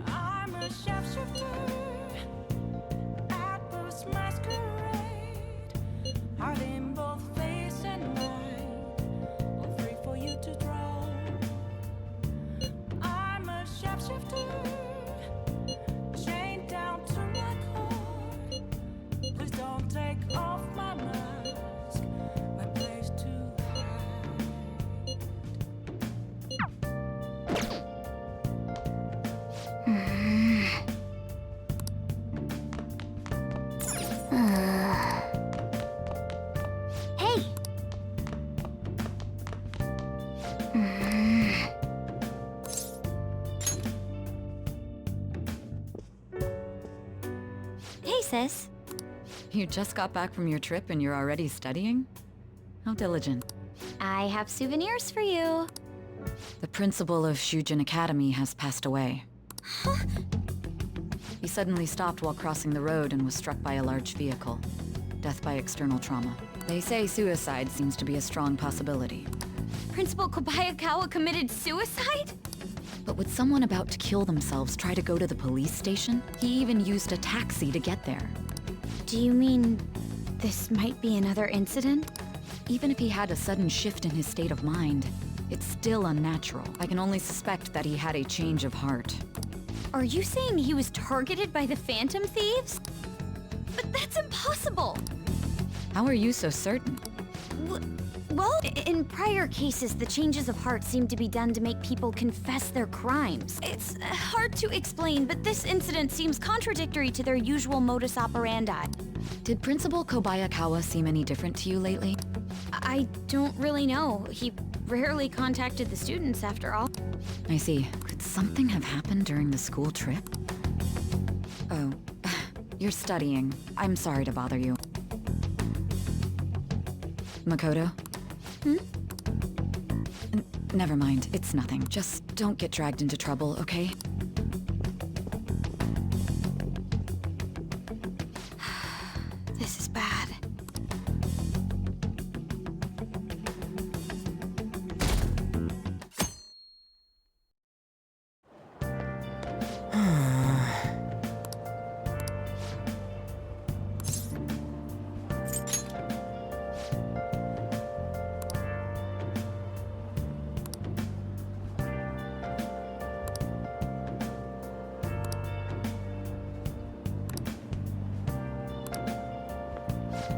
I'm a chef at first masquerade. Heart in both face and mind, all free for you to draw. I'm a shapeshifter, chained down to my core. Please don't take off my mask, my place to hide. Hey! Hey, sis. You just got back from your trip and you're already studying? How diligent. I have souvenirs for you. The principal of Shujin Academy has passed away. He suddenly stopped while crossing the road and was struck by a large vehicle. Death by external trauma. They say suicide seems to be a strong possibility. Principal Kobayakawa committed suicide? But would someone about to kill themselves try to go to the police station? He even used a taxi to get there. Do you mean this might be another incident? Even if he had a sudden shift in his state of mind, it's still unnatural. I can only suspect that he had a change of heart. Are you saying he was targeted by the Phantom Thieves? But that's impossible! How are you so certain? Well, in prior cases, the changes of heart seem to be done to make people confess their crimes. It's hard to explain, but this incident seems contradictory to their usual modus operandi. Did Principal Kobayakawa seem any different to you lately? I don't really know. He rarely contacted the students, after all. I see. Could something have happened during the school trip? Oh, you're studying. I'm sorry to bother you. Makoto? Never mind, it's nothing. Just don't get dragged into trouble, okay? This is bad.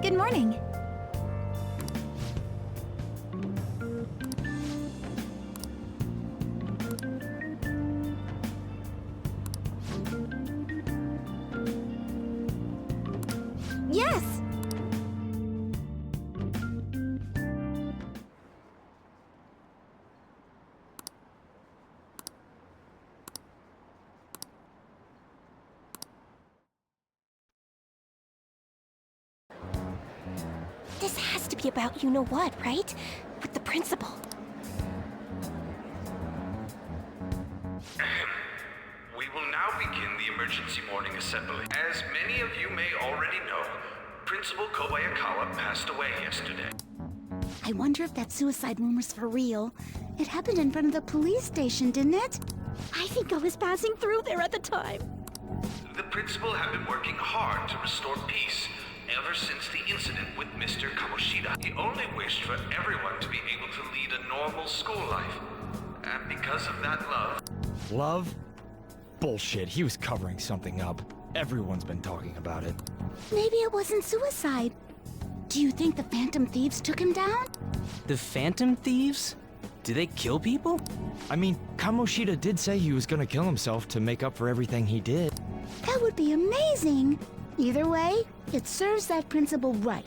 Good morning. Yes! This has to be about you-know-what, right? With the principal. We will now begin the emergency morning assembly. As many of you may already know, Principal Kobayakawa passed away yesterday. I wonder if that suicide rumor's for real. It happened in front of the police station, didn't it? I think I was passing through there at the time. The principal had been working hard to restore peace ever since the incident with Mr. Kamoshida. He only wished for everyone to be able to lead a normal school life. And because of that love... Love? Bullshit, he was covering something up. Everyone's been talking about it. Maybe it wasn't suicide. Do you think the Phantom Thieves took him down? The Phantom Thieves? Do they kill people? I mean, Kamoshida did say he was gonna kill himself to make up for everything he did. That would be amazing. Either way, it serves that principal right.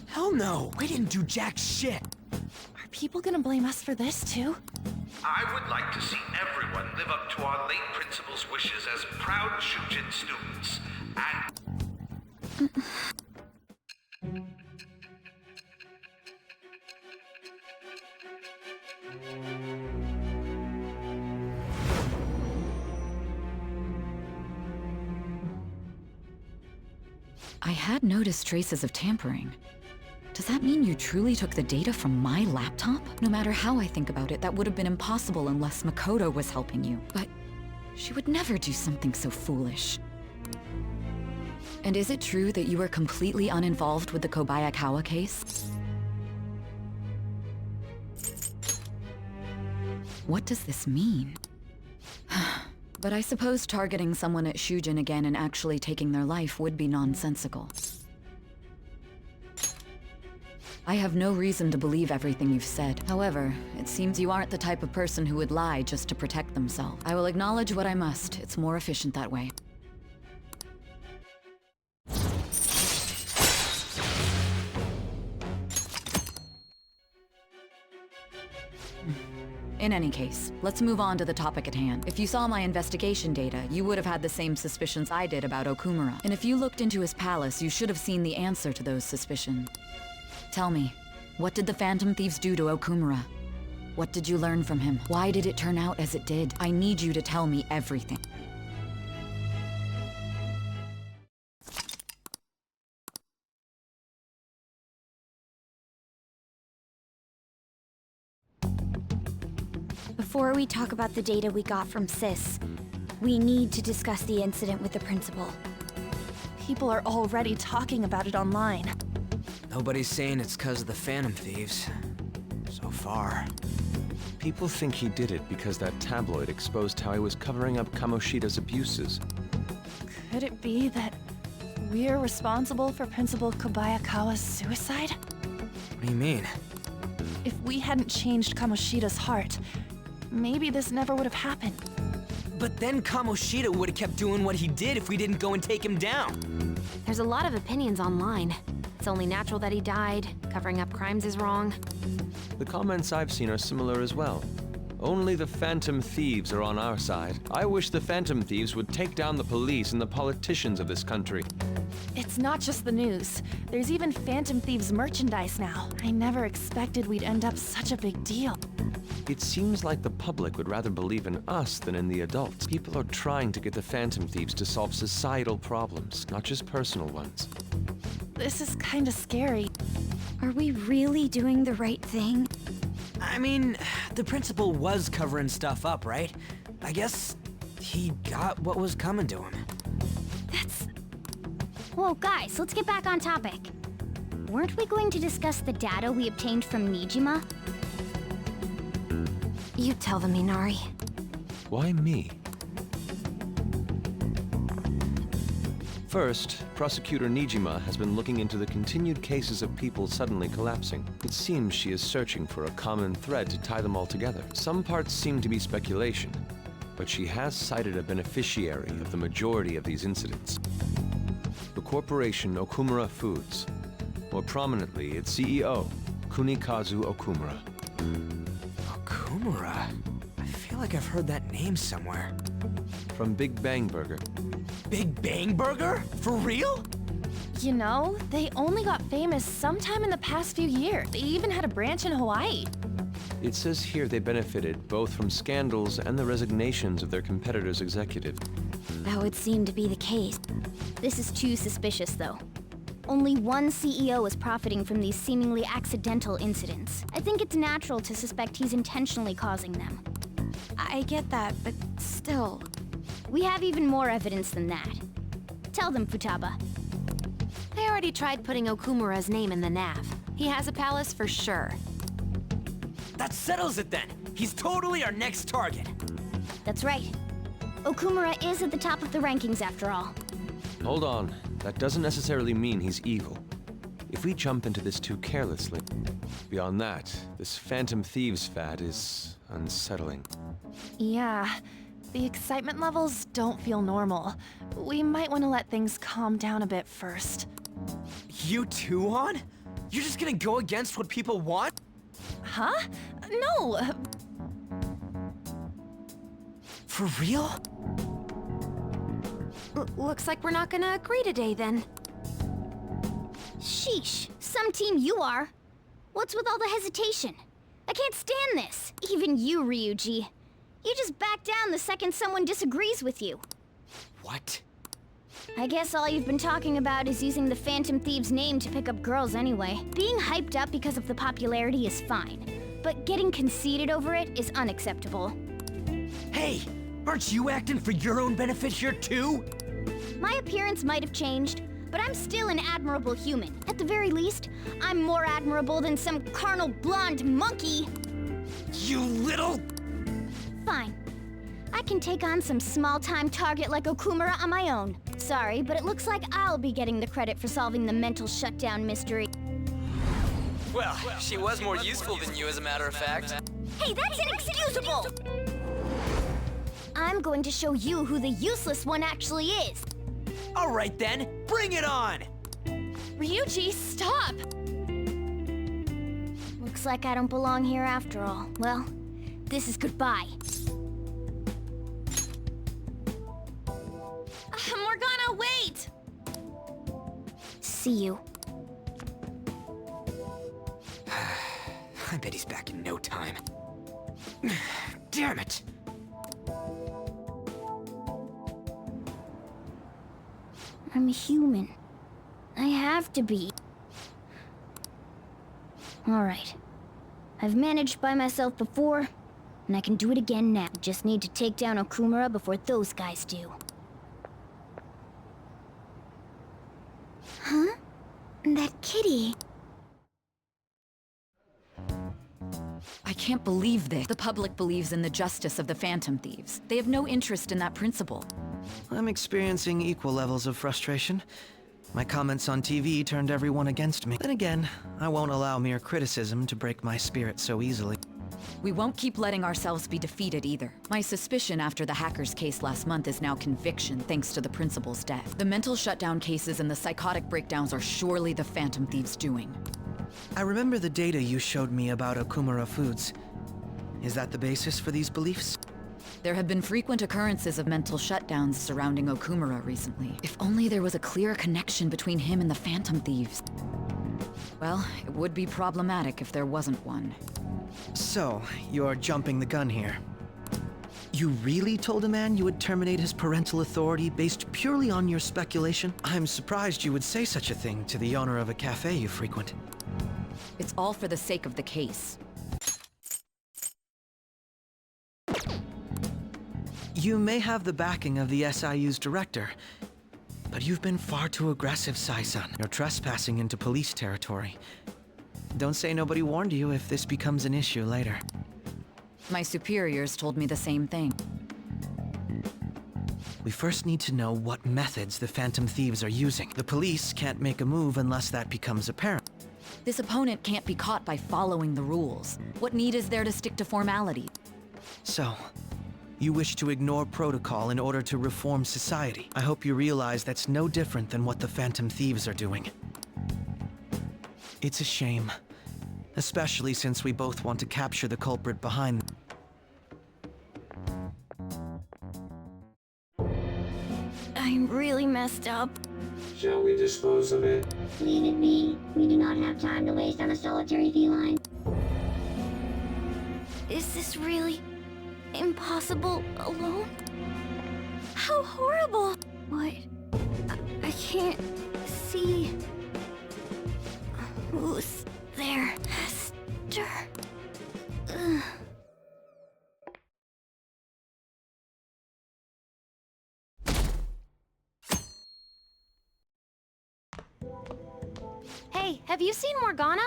Hell no! We didn't do jack shit! Are people gonna blame us for this, too? I would like to see everyone live up to our late principal's wishes as proud Shujin students, and... I had noticed traces of tampering. Does that mean you truly took the data from my laptop? No matter how I think about it, that would have been impossible unless Makoto was helping you. But she would never do something so foolish. And is it true that you were completely uninvolved with the Kobayakawa case? What does this mean? But I suppose targeting someone at Shujin again and actually taking their life would be nonsensical. I have no reason to believe everything you've said. However, it seems you aren't the type of person who would lie just to protect themselves. I will acknowledge what I must. It's more efficient that way. In any case, let's move on to the topic at hand. If you saw my investigation data, you would have had the same suspicions I did about Okumura. And if you looked into his palace, you should have seen the answer to those suspicions. Tell me, what did the Phantom Thieves do to Okumura? What did you learn from him? Why did it turn out as it did? I need you to tell me everything. Before we talk about the data we got from Sis, we need to discuss the incident with the principal. People are already talking about it online. Nobody's saying it's because of the Phantom Thieves. So far. People think he did it because that tabloid exposed how he was covering up Kamoshida's abuses. Could it be that we're responsible for Principal Kobayakawa's suicide? What do you mean? If we hadn't changed Kamoshida's heart, maybe this never would have happened. But then Kamoshida would have kept doing what he did if we didn't go and take him down. There's a lot of opinions online. It's only natural that he died. Covering up crimes is wrong. The comments I've seen are similar as well. Only the Phantom Thieves are on our side. I wish the Phantom Thieves would take down the police and the politicians of this country. It's not just the news. There's even Phantom Thieves merchandise now. I never expected we'd end up such a big deal. It seems like the public would rather believe in us than in the adults. People are trying to get the Phantom Thieves to solve societal problems, not just personal ones. This is kinda scary. Are we really doing the right thing? I mean, the principal was covering stuff up, right? I guess he got what was coming to him. That's... Whoa, guys, let's get back on topic. Weren't we going to discuss the data we obtained from Nijima? You tell them, Minari. Why me? First, Prosecutor Nijima has been looking into the continued cases of people suddenly collapsing. It seems she is searching for a common thread to tie them all together. Some parts seem to be speculation, but she has cited a beneficiary of the majority of these incidents. The corporation Okumura Foods. More prominently, its CEO, Kunikazu Okumura. Okumura? I feel like I've heard that name somewhere. From Big Bang Burger. Big Bang Burger? For real? You know, they only got famous sometime in the past few years. They even had a branch in Hawaii. It says here they benefited both from scandals and the resignations of their competitors' executives. That would seem to be the case. This is too suspicious, though. Only one CEO is profiting from these seemingly accidental incidents. I think it's natural to suspect he's intentionally causing them. I get that, but still... We have even more evidence than that. Tell them, Futaba. They already tried putting Okumura's name in the nav. He has a palace for sure. That settles it then. He's totally our next target. That's right. Okumura is at the top of the rankings after all. Hold on. That doesn't necessarily mean he's evil. If we jump into this too carelessly, beyond that, this Phantom Thieves fad is unsettling. Yeah, the excitement levels don't feel normal. We might want to let things calm down a bit first. You too, On? You're just gonna go against what people want? Huh? No! For real? Looks like we're not gonna agree today, then. Sheesh, some team you are. What's with all the hesitation? I can't stand this. Even you, Ryuji. You just back down the second someone disagrees with you. What? I guess all you've been talking about is using the Phantom Thieves' name to pick up girls anyway. Being hyped up because of the popularity is fine, but getting conceited over it is unacceptable. Hey, aren't you acting for your own benefit here too? My appearance might have changed, but I'm still an admirable human. At the very least, I'm more admirable than some carnal blonde monkey. You little... Fine. I can take on some small-time target like Okumura on my own. Sorry, but it looks like I'll be getting the credit for solving the mental shutdown mystery. Well, she was more useful than you, as a matter of fact. Hey, that's inexcusable! I'm going to show you who the useless one actually is. All right then, bring it on! Ryuji, stop! Looks like I don't belong here after all. Well, this is goodbye. Morgana, wait! See you. I bet he's back in no time. Damn it! I'm a human. I have to be. Alright. I've managed by myself before, and I can do it again now. Just need to take down Okumura before those guys do. Huh? That kitty. I can't believe this. The public believes in the justice of the Phantom Thieves. They have no interest in that principle. I'm experiencing equal levels of frustration. My comments on TV turned everyone against me. Then again, I won't allow mere criticism to break my spirit so easily. We won't keep letting ourselves be defeated either. My suspicion after the hackers case last month is now conviction thanks to the principal's death. The mental shutdown cases and the psychotic breakdowns are surely the Phantom Thieves' doing. I remember the data you showed me about Okumura Foods. Is that the basis for these beliefs? There have been frequent occurrences of mental shutdowns surrounding Okumura recently. If only there was a clear connection between him and the Phantom Thieves. Well, it would be problematic if there wasn't one. So, you're jumping the gun here. You really told a man you would terminate his parental authority based purely on your speculation? I'm surprised you would say such a thing to the owner of a cafe you frequent. It's all for the sake of the case. You may have the backing of the SIU's director, but you've been far too aggressive, Sai-san. You're trespassing into police territory. Don't say nobody warned you if this becomes an issue later. My superiors told me the same thing. We first need to know what methods the Phantom Thieves are using. The police can't make a move unless that becomes apparent. This opponent can't be caught by following the rules. What need is there to stick to formality? So, you wish to ignore protocol in order to reform society. I hope you realize that's no different than what the Phantom Thieves are doing. It's a shame, especially since we both want to capture the culprit behind them. I'm really messed up. Shall we dispose of it? Leave it be. We do not have time to waste on a solitary feline. Is this really impossible alone? How horrible! What? I can't see. Who's there? Hester. Ugh. Hey, have you seen Morgana?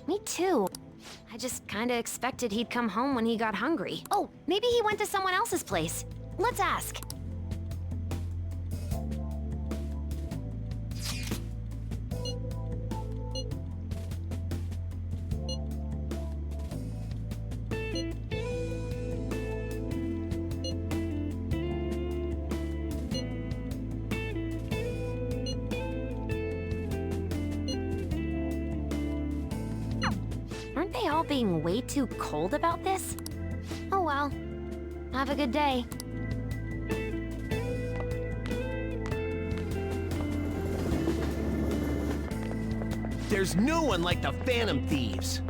Me too. I just kinda expected he'd come home when he got hungry. Oh, maybe he went to someone else's place. Let's ask. Aren't they all being way too cold about this? Oh well. Have a good day. There's no one like the Phantom Thieves.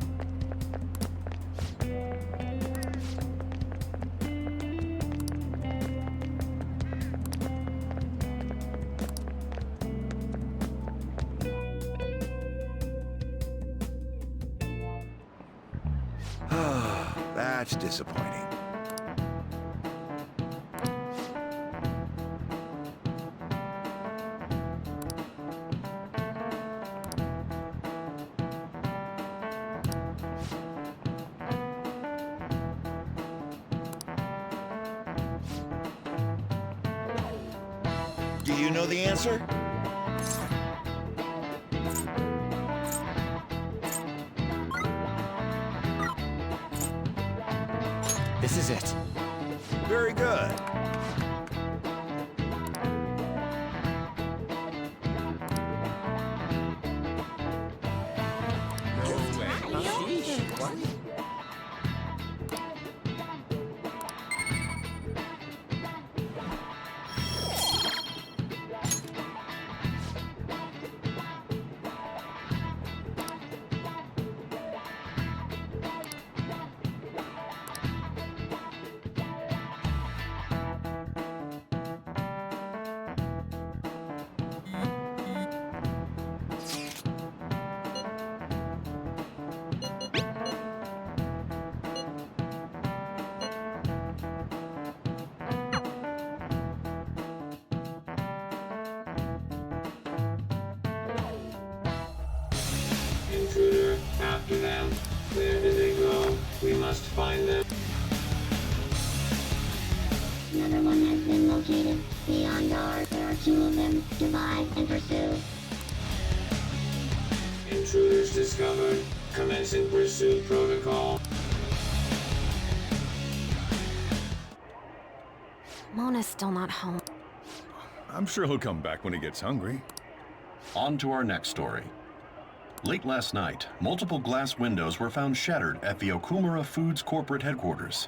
That's disappointing. Do you know the answer? This is it. Very good. Intruder, after them. Where did they go? We must find them. Another one has been located. Beyond ours, there are 2 of them. Divide and pursue. Intruders discovered. Commencing pursuit protocol. Mona's still not home. I'm sure he'll come back when he gets hungry. On to our next story. Late last night, multiple glass windows were found shattered at the Okumura Foods corporate headquarters.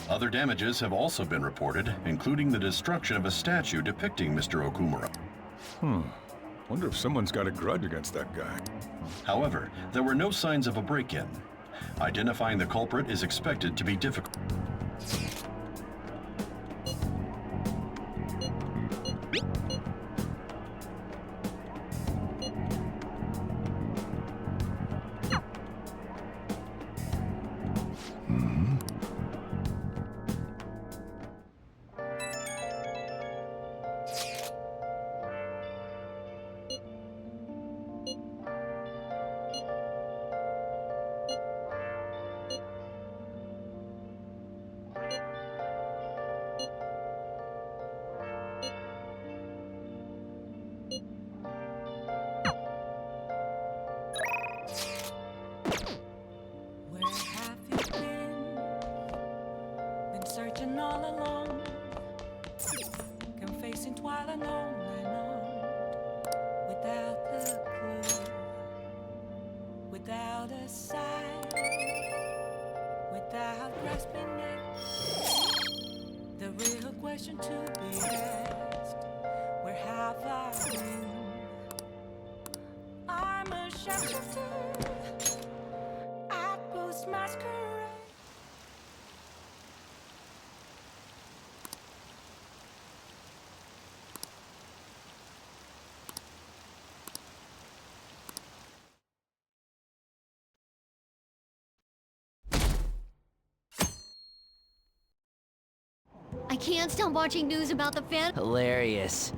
Other damages have also been reported, including the destruction of a statue depicting Mr. Okumura. Wonder if someone's got a grudge against that guy. However, there were no signs of a break-in. Identifying the culprit is expected to be difficult. Where have you been? Been searching all along. Come facing twilight on and on. Without the clue. Without a sign. Without grasping it. The real question to be asked. Where have I been? I'm a shapeshifter. Masquerade. I can't stop watching news about the fan. Hilarious.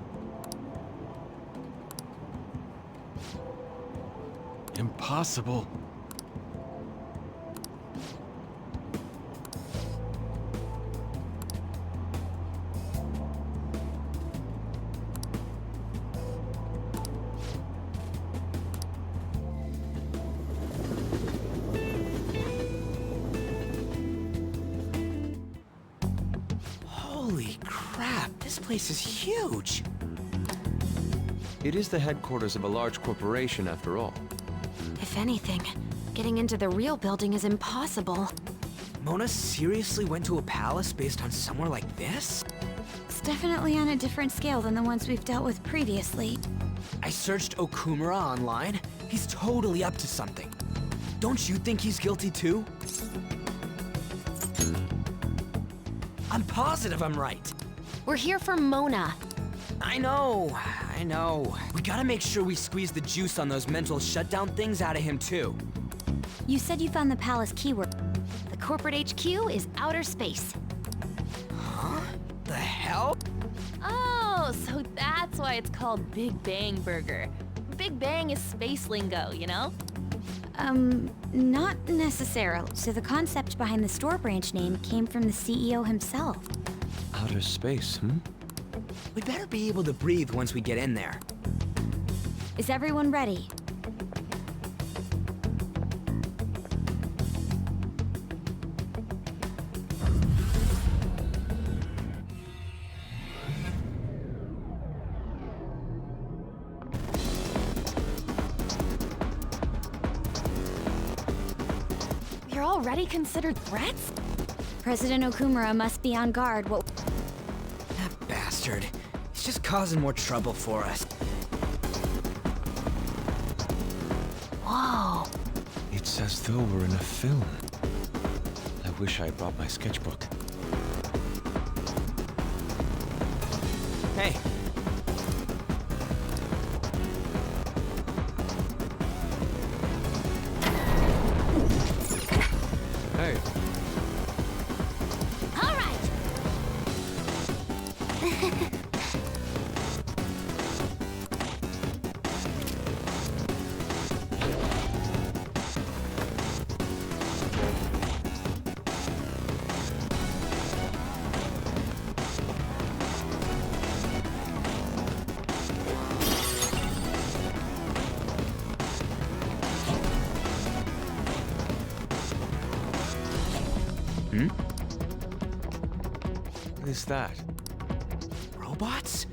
Impossible. Holy crap, this place is huge. It is the headquarters of a large corporation after all. If anything, getting into the real building is impossible. Mona seriously went to a palace based on somewhere like this? It's definitely on a different scale than the ones we've dealt with previously. I searched Okumura online. He's totally up to something. Don't you think he's guilty too? I'm positive I'm right. We're here for Mona. I know. We gotta make sure we squeeze the juice on those mental shutdown things out of him, too. You said you found the palace keyword. The corporate HQ is outer space. Huh? The hell? Oh, so that's why it's called Big Bang Burger. Big Bang is space lingo, you know? Not necessarily. So the concept behind the store branch name came from the CEO himself. Outer space, hmm? We'd better be able to breathe once we get in there. Is everyone ready? You're already considered threats? President Okumura must be on guard. That bastard. He's just causing more trouble for us. Whoa. It's as though we're in a film. I wish I had brought my sketchbook. Hey. Hey. All right. What is that? Robots?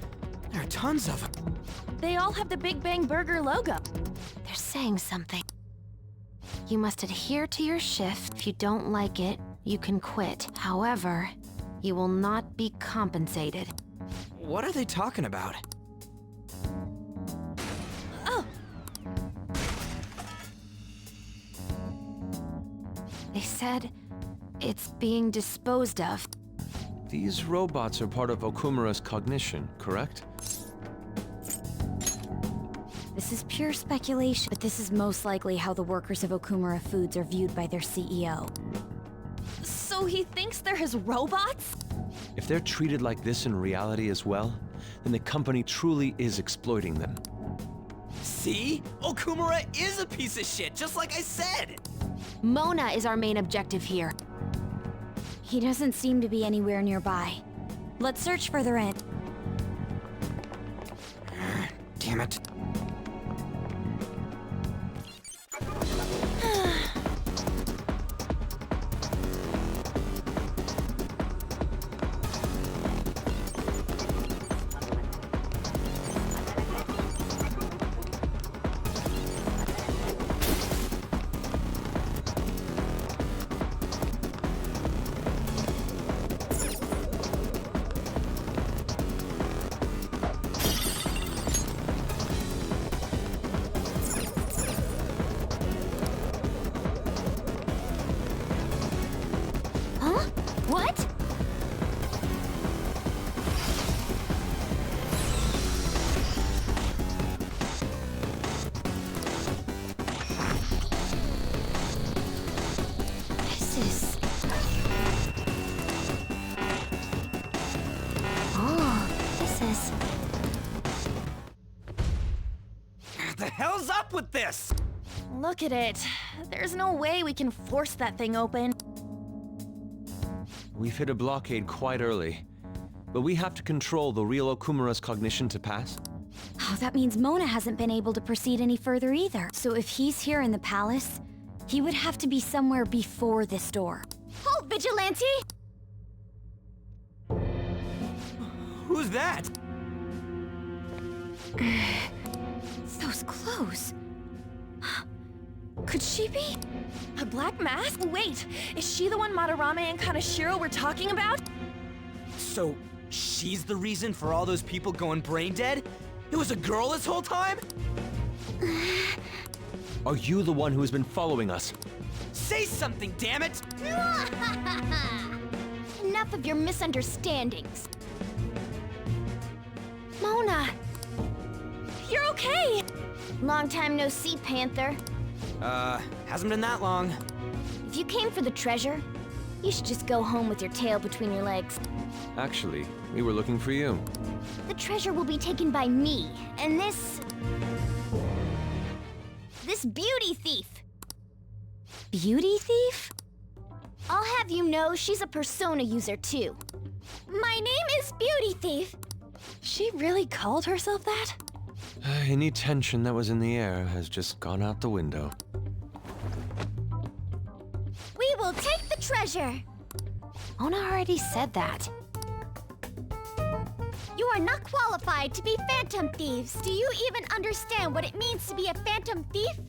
There are tons of them. They all have the Big Bang Burger logo. They're saying something. You must adhere to your shift. If you don't like it, you can quit. However, you will not be compensated. What are they talking about? Oh! They said it's being disposed of. These robots are part of Okumura's cognition, correct? This is pure speculation, but this is most likely how the workers of Okumura Foods are viewed by their CEO. So he thinks they're his robots? If they're treated like this in reality as well, then the company truly is exploiting them. See? Okumura is a piece of shit, just like I said! Mona is our main objective here. He doesn't seem to be anywhere nearby. Let's search further in. Damn it. What? This is... Oh, this is... What the hell's up with this? Look at it. There's no way we can force that thing open. We've hit a blockade quite early, but we have to control the real Okumura's cognition to pass. Oh, that means Mona hasn't been able to proceed any further either. So if he's here in the palace, he would have to be somewhere before this door. Halt, Vigilante! Who's that? Those clothes. Could she be? A black mask? Wait, is she the one Madarame and Kaneshiro were talking about? So, she's the reason for all those people going brain dead? It was a girl this whole time? Are you the one who has been following us? Say something, damn it! Enough of your misunderstandings. Mona! You're okay! Long time no see, Panther. Hasn't been that long. If you came for the treasure, you should just go home with your tail between your legs. Actually, we were looking for you. The treasure will be taken by me, and this beauty thief. Beauty thief? I'll have you know she's a Persona user too. My name is Beauty Thief. She really called herself that? Any tension that was in the air has just gone out the window. We will take the treasure. Mona already said that. You are not qualified to be phantom thieves. Do you even understand what it means to be a phantom thief?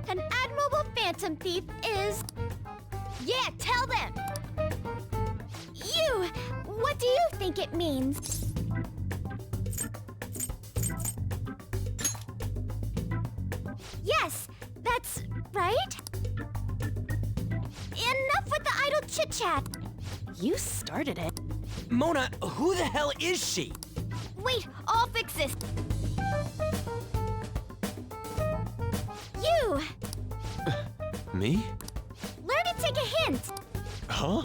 An admirable phantom thief is... Yeah, tell them! You! What do you think it means? Yes, that's right. Enough with the idle chit-chat. You started it. Mona, who the hell is she? Wait, I'll fix this. You! Me? Learn to take a hint. Huh?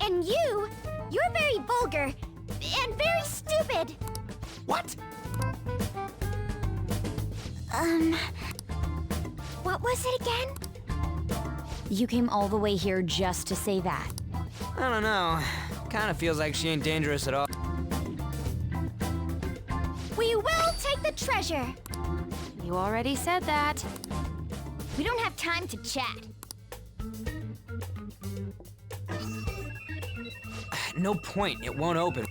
And you're very vulgar and very stupid. What? What was it again? You came all the way here just to say that. I don't know. Kinda feels like she ain't dangerous at all. We will take the treasure. You already said that. We don't have time to chat. No point, it won't open.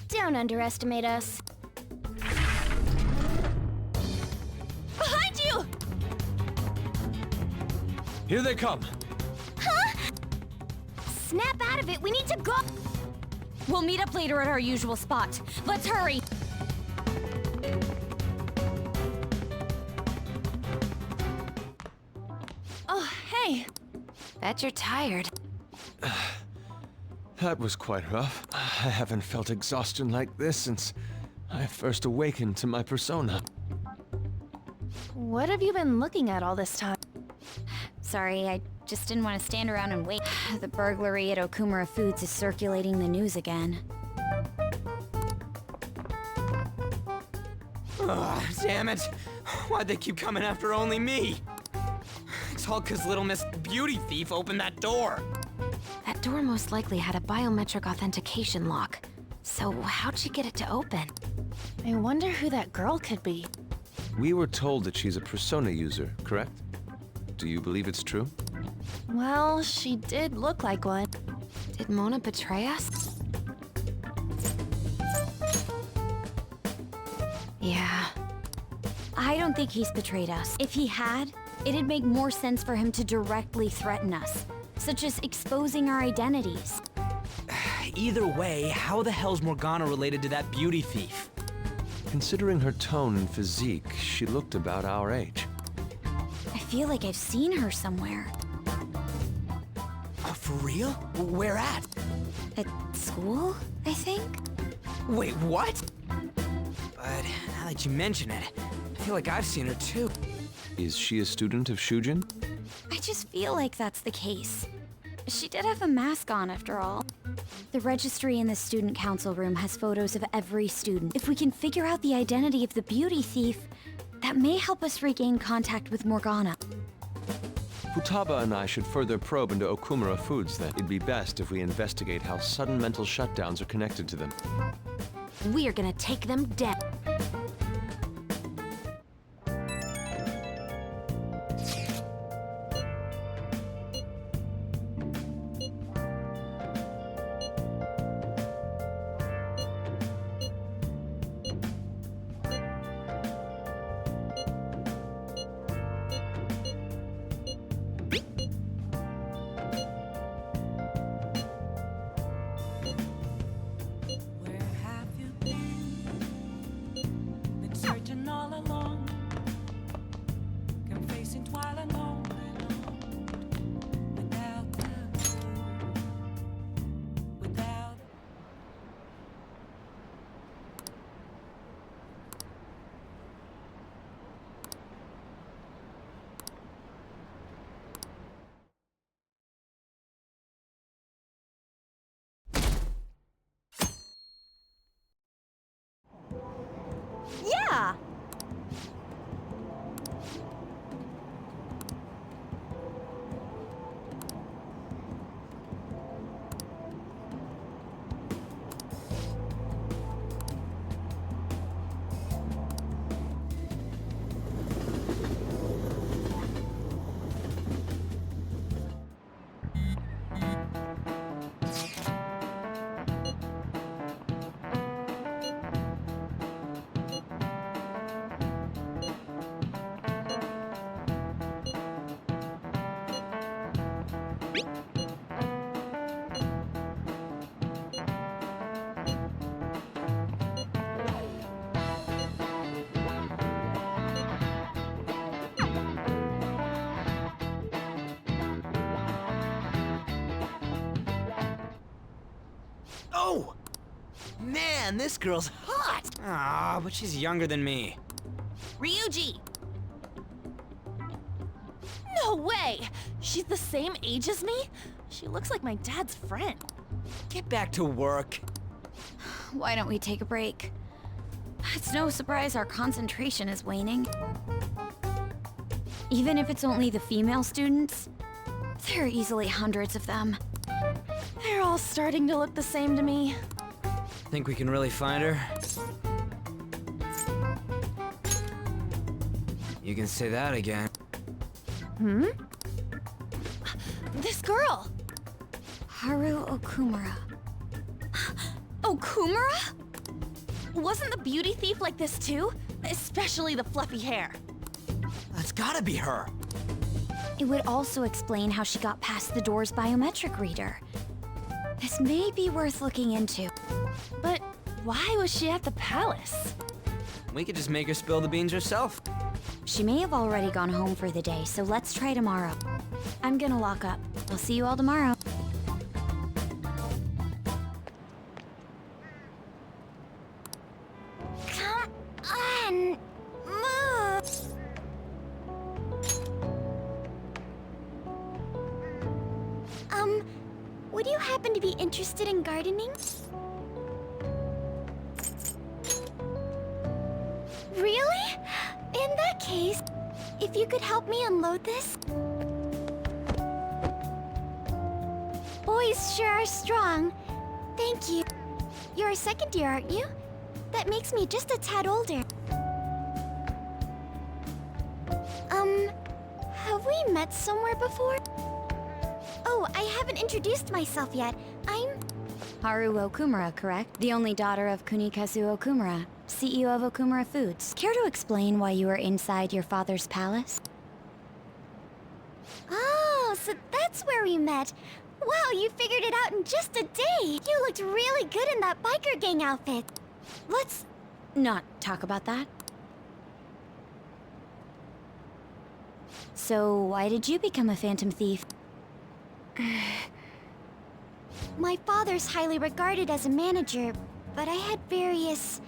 Don't underestimate us. Behind you! Here they come. Huh? Snap out of it, we need to go! We'll meet up later at our usual spot. Let's hurry! Oh, hey. Bet you're tired. That was quite rough. I haven't felt exhaustion like this since I first awakened to my persona. What have you been looking at all this time? Sorry, I just didn't want to stand around and wait. The burglary at Okumura Foods is circulating the news again. Ugh, damn it. Why'd they keep coming after only me? It's all 'cause little Miss Beauty Thief opened that door. That door most likely had a biometric authentication lock. So how'd she get it to open? I wonder who that girl could be. We were told that she's a persona user, correct? Do you believe it's true? Well, she did look like one. Did Mona betray us? Yeah. I don't think he's betrayed us. If he had, it'd make more sense for him to directly threaten us, such as exposing our identities. Either way, how the hell's Morgana related to that beauty thief? Considering her tone and physique, she looked about our age. I feel like I've seen her somewhere. For real? Where at? At school, I think? Wait, what? But now that you mention it, I feel like I've seen her too. Is she a student of Shujin? I just feel like that's the case. She did have a mask on, after all. The registry in the student council room has photos of every student. If we can figure out the identity of the beauty thief, that may help us regain contact with Morgana. Futaba and I should further probe into Okumura Foods then. It'd be best if we investigate how sudden mental shutdowns are connected to them. We're gonna take them dead. Oh! Man, this girl's hot! Ah, but she's younger than me. Ryuji! No way! She's the same age as me? She looks like my dad's friend. Get back to work. Why don't we take a break? It's no surprise our concentration is waning. Even if it's only the female students, there are easily hundreds of them. They're all starting to look the same to me. Think we can really find her? You can say that again. Hmm? This girl! Haru Okumura. Okumura? Wasn't the beauty thief like this too? Especially the fluffy hair. That's gotta be her. It would also explain how she got past the door's biometric reader. This may be worth looking into. But why was she at the palace? We could just make her spill the beans herself. She may have already gone home for the day, so let's try tomorrow. I'm gonna lock up. I'll see you all tomorrow. Come on, move. Would you happen to be interested in gardening? Really? In that case, if you could help me unload this? Boys sure are strong. Thank you. You're a second year, aren't you? That makes me just a tad older. Have we met somewhere before? Oh, I haven't introduced myself yet. I'm... Haru Okumura, correct? The only daughter of Kunikazu Okumura, CEO of Okumura Foods. Care to explain why you were inside your father's palace? Oh, so that's where we met. Wow, you figured it out in just a day. You looked really good in that biker gang outfit. Let's not talk about that. So, why did you become a phantom thief? My father's highly regarded as a manager, but I had various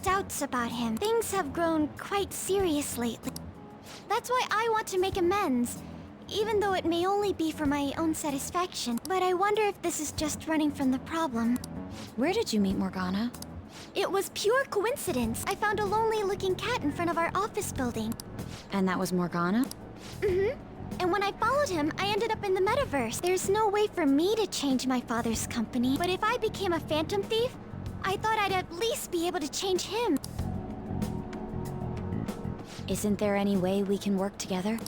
doubts about him. Things have grown quite serious lately. That's why I want to make amends, even though it may only be for my own satisfaction. But I wonder if this is just running from the problem. Where did you meet Morgana? It was pure coincidence. I found a lonely-looking cat in front of our office building. And that was Morgana? Mm-hmm. And when I followed him, I ended up in the metaverse. There's no way for me to change my father's company. But if I became a phantom thief, I thought I'd at least be able to change him. Isn't there any way we can work together?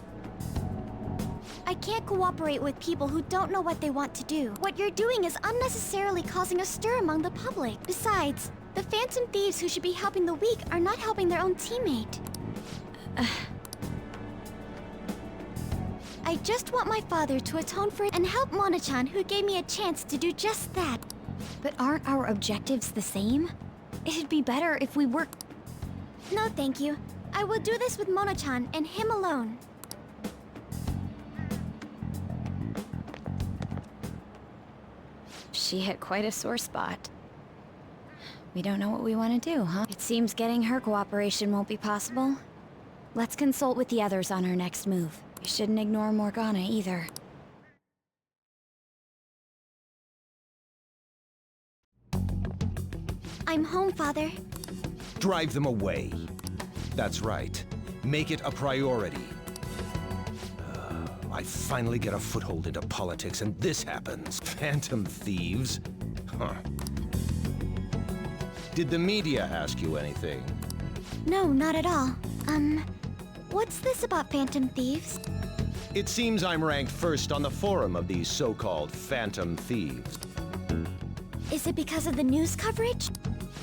I can't cooperate with people who don't know what they want to do. What you're doing is unnecessarily causing a stir among the public. Besides, the phantom thieves who should be helping the weak are not helping their own teammate. I just want my father to atone for it and help Mona-chan, who gave me a chance to do just that. But aren't our objectives the same? It'd be better if we work... No, thank you. I will do this with Mona-chan and him alone. She hit quite a sore spot. We don't know what we want to do, huh? It seems getting her cooperation won't be possible. Let's consult with the others on our next move. We shouldn't ignore Morgana either. I'm home, Father. Drive them away. That's right. Make it a priority. I finally get a foothold into politics, and this happens. Phantom thieves? Huh. Did the media ask you anything? No, not at all. What's this about phantom thieves? It seems I'm ranked first on the forum of these so-called phantom thieves. Is it because of the news coverage?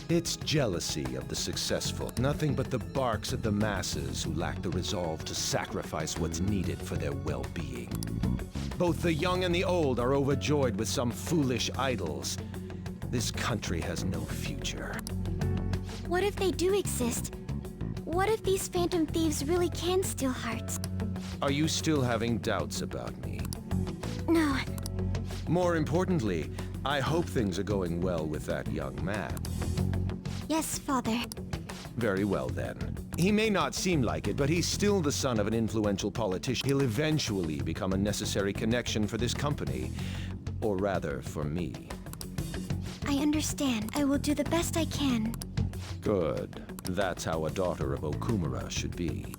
It's jealousy of the successful. Nothing but the barks of the masses who lack the resolve to sacrifice what's needed for their well-being. Both the young and the old are overjoyed with some foolish idols. This country has no future. What if they do exist? What if these phantom thieves really can steal hearts? Are you still having doubts about me? No. More importantly, I hope things are going well with that young man. Yes, Father. Very well, then. He may not seem like it, but he's still the son of an influential politician. He'll eventually become a necessary connection for this company. Or rather, for me. I understand. I will do the best I can. Good. That's how a daughter of Okumura should be.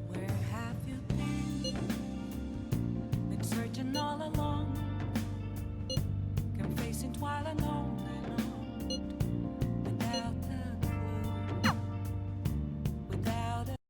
Where have you been? Been searching all along, confessing while I know